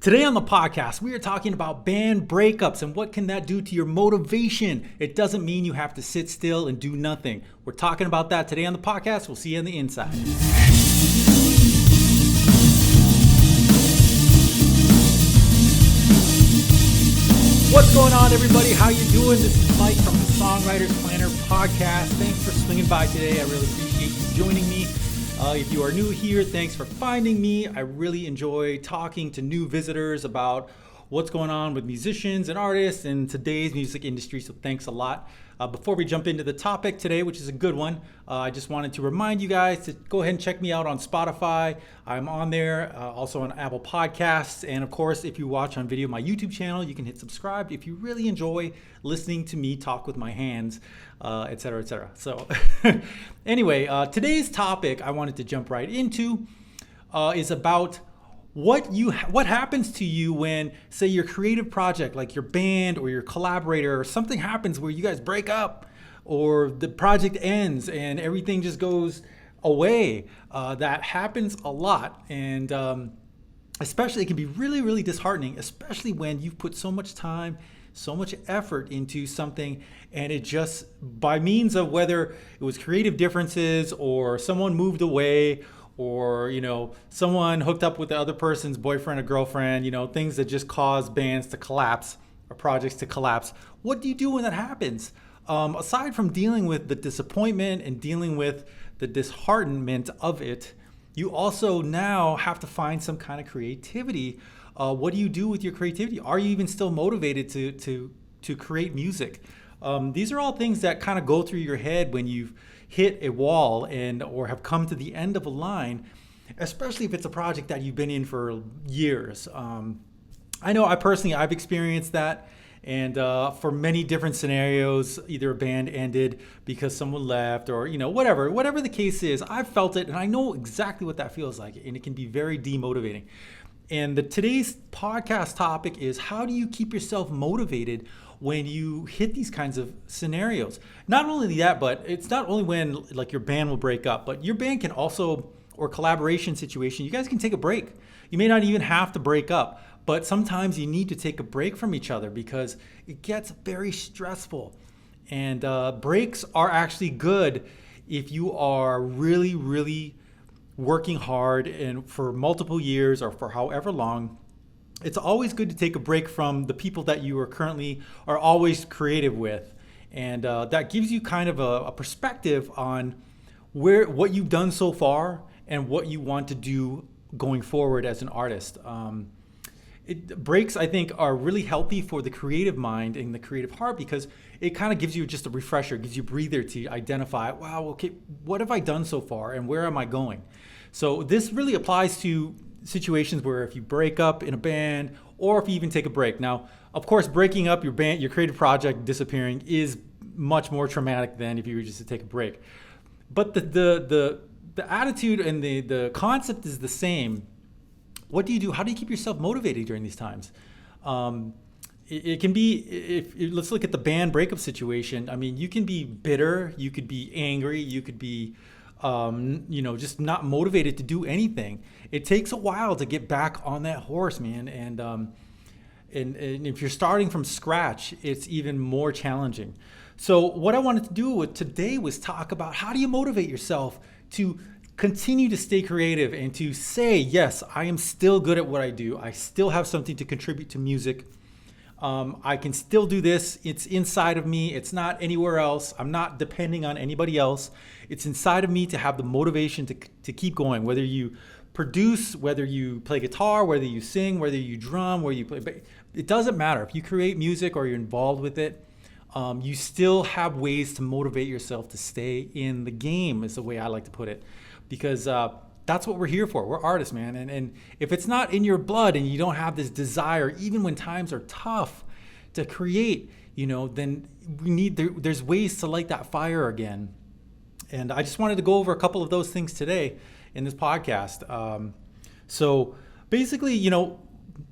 Today on the podcast, we are talking about band breakups and what can that do to your motivation. It doesn't mean you have to sit still and do nothing. We're talking about that today on the podcast. We'll see you on the inside. What's going on, everybody? How you doing? This is Mike from the Songwriter Planner podcast. Thanks for swinging by today. I really appreciate you joining me. If you are new here, thanks for finding me. I really enjoy talking to new visitors about what's going on with musicians and artists in today's music industry, so thanks a lot. Before we jump into the topic today, which is a good one, I just wanted to remind you guys to go ahead and check me out on Spotify. I'm on there, also on Apple Podcasts, and of course, if you watch on video, my YouTube channel, you can hit subscribe if you really enjoy listening to me talk with my hands, etc., etc. So anyway, today's topic I wanted to jump right into is about what happens to you when, say, your creative project, like your band or your collaborator, or something happens where you guys break up or the project ends and everything just goes away. That happens a lot, and especially it can be really, really disheartening, especially when you've put so much time, so much effort into something, and it just, by means of whether it was creative differences or someone moved away, or, someone hooked up with the other person's boyfriend or girlfriend, things that just cause bands to collapse or projects to collapse. What do you do when that happens? Aside from dealing with the disappointment and dealing with the disheartenment of it, you also now have to find some kind of creativity. What do you do with your creativity? Are you even still motivated to create music? These are all things that kind of go through your head when you've hit a wall or have come to the end of a line, especially if it's a project that you've been in for years. I know I've experienced that, and for many different scenarios, either a band ended because someone left or whatever the case is. I've felt it, and I know exactly what that feels like, and it can be very demotivating. And today's podcast topic is, how do you keep yourself motivated when you hit these kinds of scenarios? Not only that, but it's not only when like your band will break up, but your band can also, or collaboration situation, you guys can take a break. You may not even have to break up, but sometimes you need to take a break from each other because it gets very stressful. And breaks are actually good if you are really, really working hard and for multiple years or for however long. It's always good to take a break from the people that you are always creative with. And that gives you kind of a perspective on what you've done so far and what you want to do going forward as an artist. Breaks, I think, are really healthy for the creative mind and the creative heart because it kind of gives you just a refresher, gives you a breather to identify, wow, okay, what have I done so far and where am I going? So this really applies to situations where if you break up in a band or if you even take a break. Now, of course, breaking up your band, your creative project disappearing is much more traumatic than if you were just to take a break. But the attitude and the concept is the same. What do you do? How do you keep yourself motivated during these times? It can be, let's look at the band breakup situation. I mean, you can be bitter, you could be angry, you could be just not motivated to do anything. It takes a while to get back on that horse, man. And if you're starting from scratch, it's even more challenging. So what I wanted to do today was talk about how do you motivate yourself to continue to stay creative and to say, yes, I am still good at what I do. I still have something to contribute to music. I can still do this. It's inside of me. It's not anywhere else. I'm not depending on anybody else. It's inside of me to have the motivation to keep going, whether you produce, whether you play guitar, whether you sing, whether you drum, whether you play. But it doesn't matter. If you create music or you're involved with it, you still have ways to motivate yourself to stay in the game, is the way I like to put it. Because that's what we're here for. We're artists, man. And if it's not in your blood and you don't have this desire, even when times are tough, to create, then there's ways to light that fire again. And I just wanted to go over a couple of those things today in this podcast. So basically,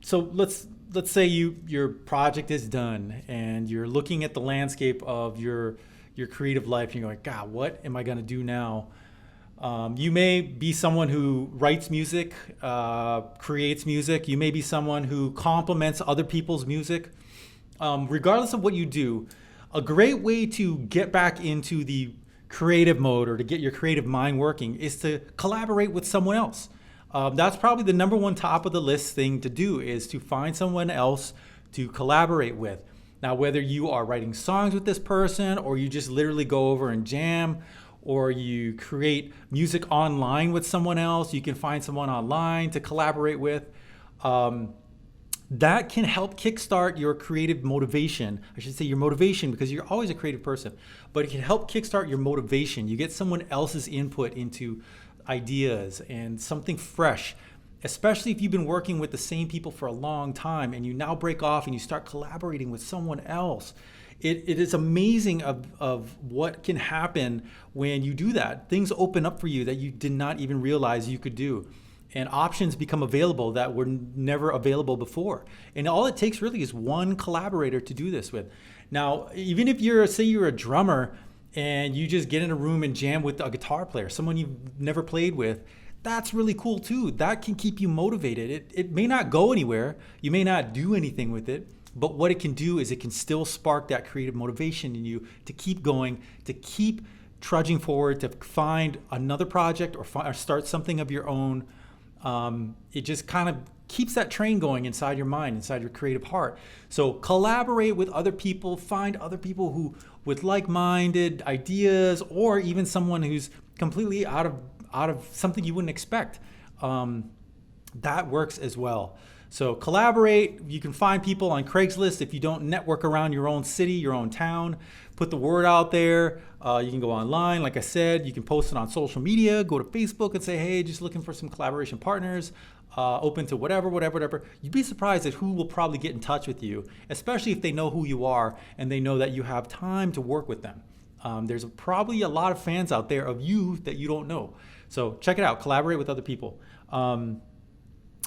so let's say your project is done and you're looking at the landscape of your creative life and you're going, God, what am I going to do now? You may be someone who writes music, creates music. You may be someone who complements other people's music. Regardless of what you do, a great way to get back into the creative mode or to get your creative mind working is to collaborate with someone else. That's probably the number one top of the list thing to do, is to find someone else to collaborate with. Now, whether you are writing songs with this person, or you just literally go over and jam, or you create music online with someone else, you can find someone online to collaborate with. That can help kickstart your creative motivation. I should say your motivation, because you're always a creative person, but it can help kickstart your motivation. You get someone else's input into ideas and something fresh, especially if you've been working with the same people for a long time and you now break off and you start collaborating with someone else. It is amazing of what can happen when you do that. Things open up for you that you did not even realize you could do. And options become available that were never available before. And all it takes really is one collaborator to do this with. Now, even if say you're a drummer and you just get in a room and jam with a guitar player, someone you've never played with, that's really cool too. That can keep you motivated. It may not go anywhere. You may not do anything with it. But what it can do is it can still spark that creative motivation in you to keep going, to keep trudging forward, to find another project or start something of your own. It just kind of keeps that train going inside your mind, inside your creative heart. So collaborate with other people, find other people who with like-minded ideas, or even someone who's completely out of something you wouldn't expect. That works as well. So collaborate. You can find people on Craigslist if you don't network around your own city, your own town. Put the word out there. You can go online. Like I said, you can post it on social media. Go to Facebook and say, hey, just looking for some collaboration partners, open to whatever. You'd be surprised at who will probably get in touch with you, especially if they know who you are and they know that you have time to work with them. There's probably a lot of fans out there of you that you don't know. So check it out. Collaborate with other people.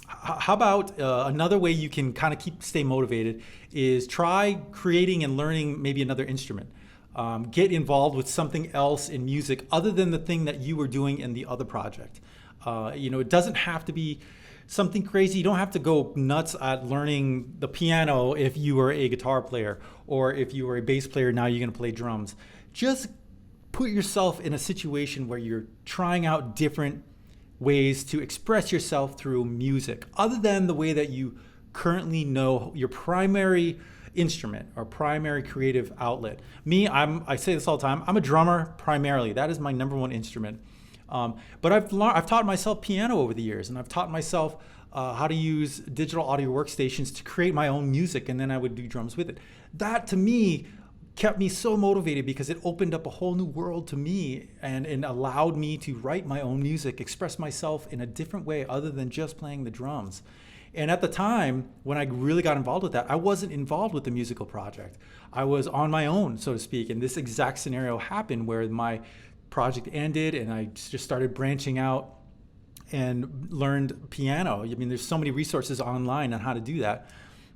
How about another way you can kind of stay motivated is try creating and learning maybe another instrument. Get involved with something else in music other than the thing that you were doing in the other project. It doesn't have to be something crazy. You don't have to go nuts at learning the piano if you were a guitar player, or if you were a bass player, now you're going to play drums. Just put yourself in a situation where you're trying out different ways to express yourself through music, other than the way that you currently know your primary instrument or primary creative outlet. I say this all the time, I'm a drummer primarily. That is my number one instrument. But I've taught myself piano over the years, and I've taught myself how to use digital audio workstations to create my own music, and then I would do drums with it. That, to me, kept me so motivated because it opened up a whole new world to me and allowed me to write my own music, express myself in a different way other than just playing the drums. And at the time, when I really got involved with that, I wasn't involved with the musical project. I was on my own, so to speak. And this exact scenario happened where my project ended and I just started branching out and learned piano. I mean, there's so many resources online on how to do that,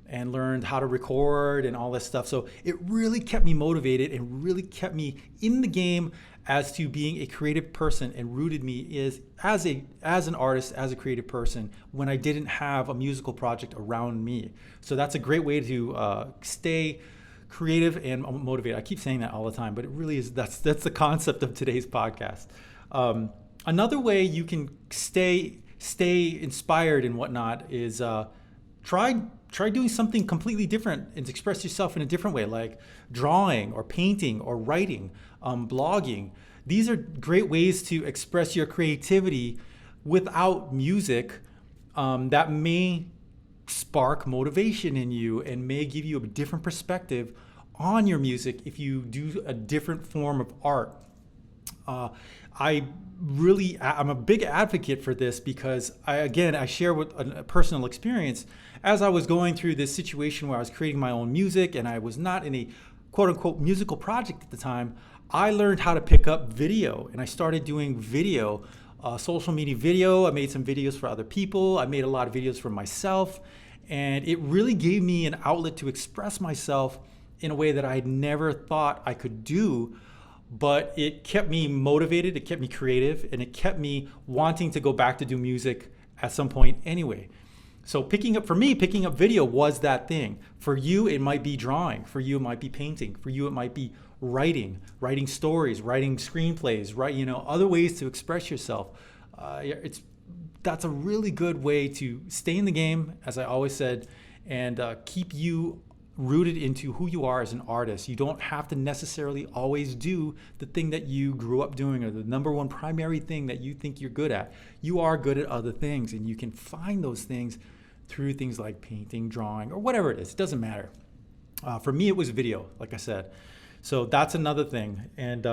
and learned how to record and all this stuff. So it really kept me motivated and really kept me in the game as to being a creative person, and rooted me as an artist, as a creative person, when I didn't have a musical project around me. So that's a great way to stay creative and motivated. I keep saying that all the time, but it really is, that's the concept of today's podcast. Another way you can stay inspired and whatnot is try doing something completely different and express yourself in a different way, like drawing or painting or writing, blogging. These are great ways to express your creativity without music, that may spark motivation in you and may give you a different perspective on your music if you do a different form of art. I'm a big advocate for this because I share with a personal experience. As I was going through this situation where I was creating my own music and I was not in a quote unquote musical project at the time, I learned how to pick up video, and I started doing video, social media video. I made some videos for other people. I made a lot of videos for myself, and it really gave me an outlet to express myself in a way that I had never thought I could do. but it kept me motivated, it kept me creative, and it kept me wanting to go back to do music at some point anyway. So picking up video was that thing. For you, it might be drawing. For you, it might be painting. For you, it might be writing stories, writing screenplays, other ways to express yourself. That's a really good way to stay in the game, as I always said, and keep you rooted into who you are as an artist. You don't have to necessarily always do the thing that you grew up doing or the number one primary thing that you think you're good at. You are good at other things, and you can find those things through things like painting, drawing, or whatever it is. It doesn't matter. For me, it was video, like I said. So that's another thing. And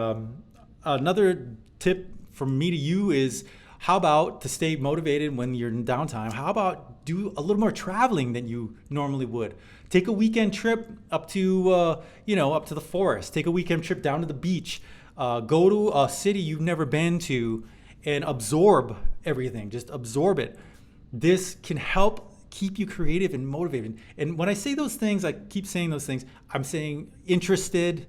another tip from me to you is, how about, to stay motivated when you're in downtime, how about do a little more traveling than you normally would? Take a weekend trip up to the forest. Take a weekend trip down to the beach. Go to a city you've never been to and absorb everything. Just absorb it. This can help keep you creative and motivated. And when I say those things, I keep saying those things, I'm saying interested,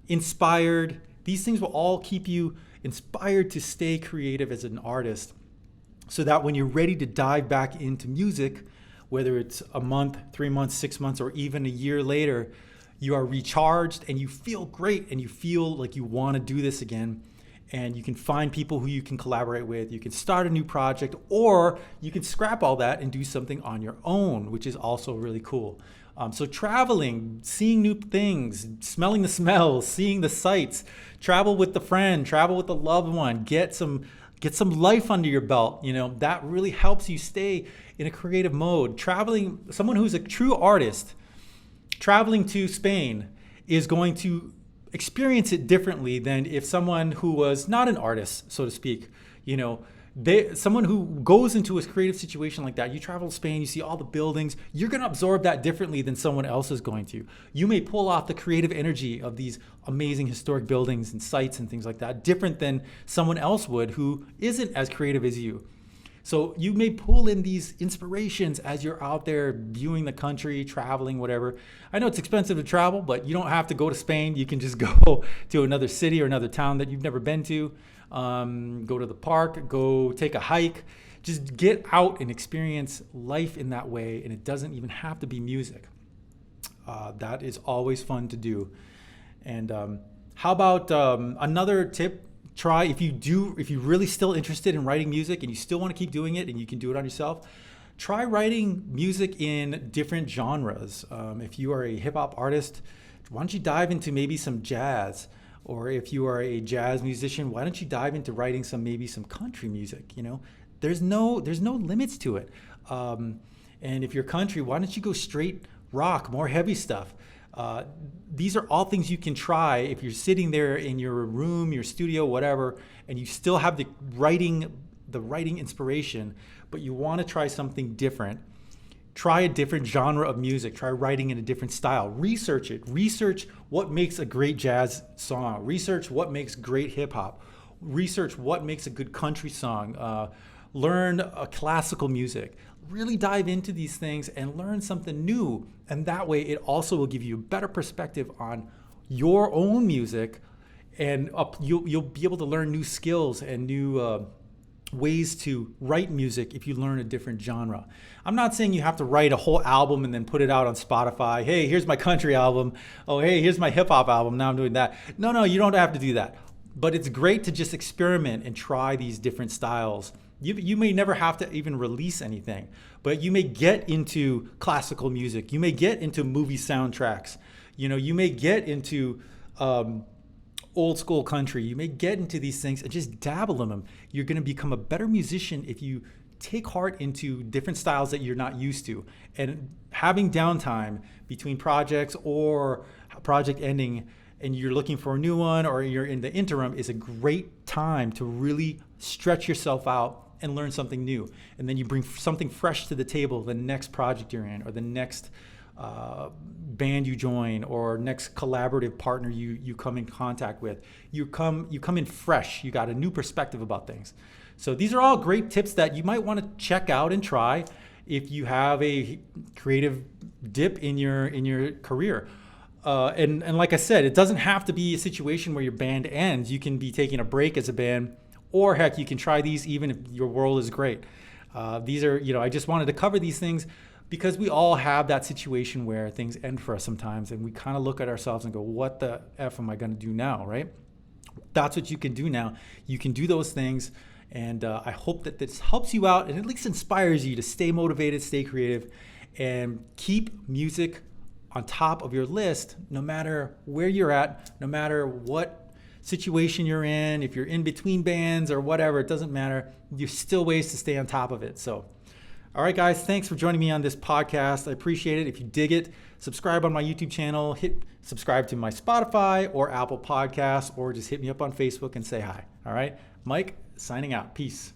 inspired. These things will all keep you inspired to stay creative as an artist, so that when you're ready to dive back into music, whether it's a month, 3 months, 6 months, or even a year later, you are recharged and you feel great and you feel like you want to do this again. And you can find people who you can collaborate with. You can start a new project, or you can scrap all that and do something on your own, which is also really cool. So traveling, seeing new things, smelling the smells, seeing the sights, travel with the friend, travel with the loved one, get some life under your belt. That really helps you stay in a creative mode. Traveling, someone who's a true artist, traveling to Spain is going to experience it differently than if someone who was not an artist, so to speak, someone who goes into a creative situation like that. You travel to Spain, you see all the buildings, you're going to absorb that differently than someone else is going to. You may pull off the creative energy of these amazing historic buildings and sites and things like that, different than someone else would who isn't as creative as you. So you may pull in these inspirations as you're out there viewing the country, traveling, whatever. I know it's expensive to travel, but you don't have to go to Spain. You can just go to another city or another town that you've never been to. Go to the park, go take a hike. Just get out and experience life in that way, and it doesn't even have to be music. That is always fun to do. And how about another tip? Try, if you're really still interested in writing music and you still want to keep doing it and you can do it on yourself, try writing music in different genres. If you are a hip hop artist, why don't you dive into maybe some jazz? Or if you are a jazz musician, why don't you dive into writing maybe some country music? There's no limits to it. And if you're country, why don't you go straight rock, more heavy stuff? These are all things you can try if you're sitting there in your room, your studio, whatever, and you still have the writing inspiration, but you want to try something different. Try a different genre of music. Try writing in a different style. Research it. Research what makes a great jazz song. Research what makes great hip hop. Research what makes a good country song. Learn classical music. Really dive into these things and learn something new. And that way it also will give you a better perspective on your own music, and you'll be able to learn new skills and new ways to write music if you learn a different genre. I'm not saying you have to write a whole album and then put it out on Spotify. Hey, here's my country album. Oh, hey, here's my hip hop album. Now I'm doing that. No, you don't have to do that. But it's great to just experiment and try these different styles. You may never have to even release anything, but you may get into classical music. You may get into movie soundtracks. You may get into old school country. You may get into these things and just dabble in them. You're going to become a better musician if you take heart into different styles that you're not used to. And having downtime between projects or project ending and you're looking for a new one, or you're in the interim, is a great time to really stretch yourself out and learn something new. And then you bring something fresh to the table the next project you're in, or the next band you join, or next collaborative partner you come in contact with. You come in fresh. You got a new perspective about things. So these are all great tips that you might want to check out and try if you have a creative dip in your career. And like I said, it doesn't have to be a situation where your band ends. You can be taking a break as a band, or heck, you can try these even if your world is great. These are, I just wanted to cover these things because we all have that situation where things end for us sometimes, and we kind of look at ourselves and go, what the F am I going to do now, right? That's what you can do now. You can do those things, and I hope that this helps you out and at least inspires you to stay motivated, stay creative, and keep music on top of your list no matter where you're at, no matter what situation you're in, if you're in between bands or whatever, it doesn't matter. There's still ways to stay on top of it. So, all right, guys, thanks for joining me on this podcast. I appreciate it. If you dig it, subscribe on my YouTube channel, hit subscribe to my Spotify or Apple Podcasts, or just hit me up on Facebook and say hi. All right, Mike, signing out. Peace.